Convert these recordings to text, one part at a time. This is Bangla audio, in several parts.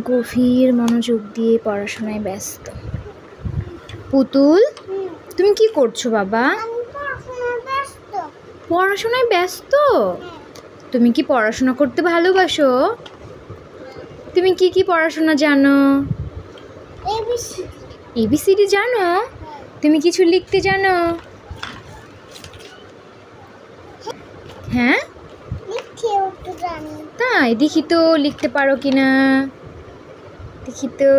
গভীর মনোযোগ দিয়ে পড়াশোনায় ব্যস্ত। পুতুল, তুমি কি করছো বাবা? পড়াশোনায় ব্যস্ত? তুমি কি পড়াশোনা করতে ভালোবাসো? তুমি কি কি পড়াশোনা জানো? এবিসিডি জানো? তুমি কিছু লিখতে জানো? হ্যাঁ, তাই? দেখি তো লিখতে পারো কিনা, দেখি তো।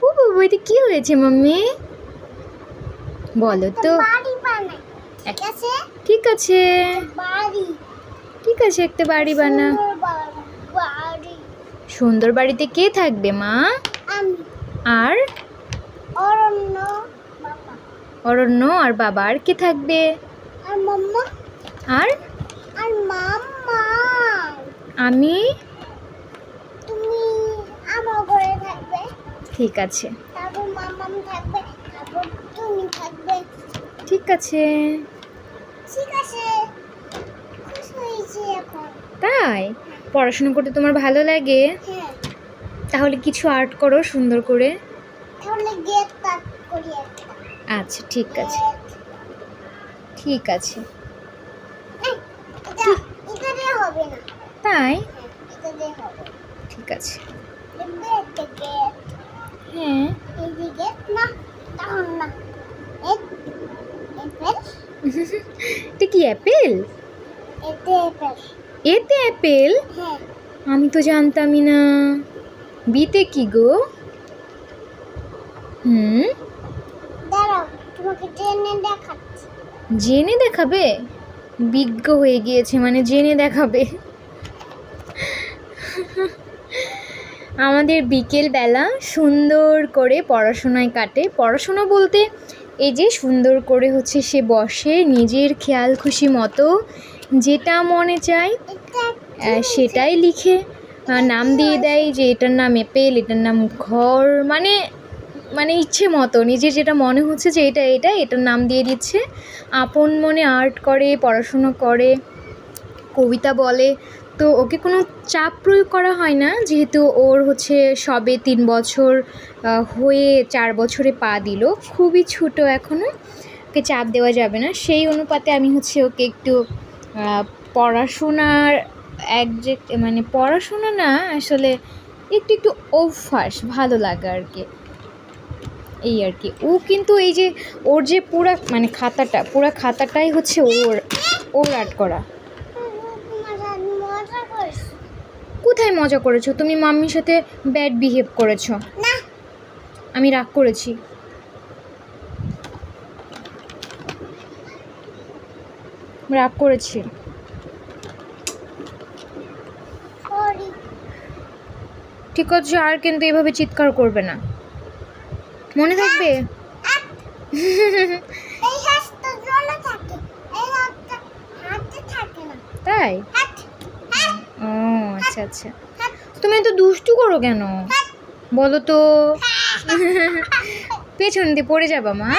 ও বাবা, এটা কি হয়েছে মাম্মি? বলো তো। ঠিক আছে, ঠিক আছে, একটা বাড়ি বানা। সুন্দর বাড়িতে কে থাকবে মা? আর অরণ্য আর বাবা। আর কে থাকবে? আর আমি। ঠিক আছে, ঠিক আছে। তাই? পড়াশোনা করতে তোমার ভালো লাগে? তাহলে কিছু আর্ট করো সুন্দর করে। আচ্ছা, ঠিক আছে, ঠিক আছে। তাই? ঠিক আছে। হ্যাঁ, এটা কি অ্যাপেল? এতে অ্যাপেল? আমি তো জানতামই না। বিতে কি গো? জেনে দেখাবে? বিজ্ঞ হয়ে গিয়েছে মানে জেনে দেখাবে। আমাদের বিকেল বেলা সুন্দর করে পড়াশোনায় কাটে। পড়াশোনা বলতে এই যে সুন্দর করে হচ্ছে সে বসে নিজের খেয়াল খুশি মতো যেটা মনে চায় সেটাই লিখে নাম দিয়ে দেয়, যে এটার নাম অ্যাপেল, এটার নাম ঘর, মানে মানে ইচ্ছে মতো নিজের যেটা মনে হচ্ছে যে এটার নাম দিয়ে দিচ্ছে। আপন মনে আর্ট করে, পড়াশুনো করে, কবিতা বলে। তো ওকে কোনো চাপ প্রয়োগ করা হয় না, যেহেতু ওর হচ্ছে সবে 3 বছর হয়ে 4 বছরে পা দিল, খুবই ছোটো এখনও, ওকে চাপ দেওয়া যাবে না। সেই অনুপাতে আমি হচ্ছে ওকে একটু পড়াশোনার মানে পড়াশোনা না, আসলে একটু একটু অভ্যাস ভালো লাগা আর কি, এই আর কি। ও কিন্তু এই যে ওর যে পুরা মানে পুরা খাতাটাই হচ্ছে ওর আর্ট করা। কোথায় মজা করেছো? তুমি মাম্মির সাথে ব্যাড বিহেভ করেছো। আমি রাগ করেছি। রাগ করেছি। ঠিক আছে, আর কিন্তু এভাবে চিৎকার করবে না, মনে থাকবে? তাই? ও আচ্ছা আচ্ছা। তুমি এত দুষ্টু করো কেন বলো তো? পেছন দিয়ে পড়ে যাবা মা।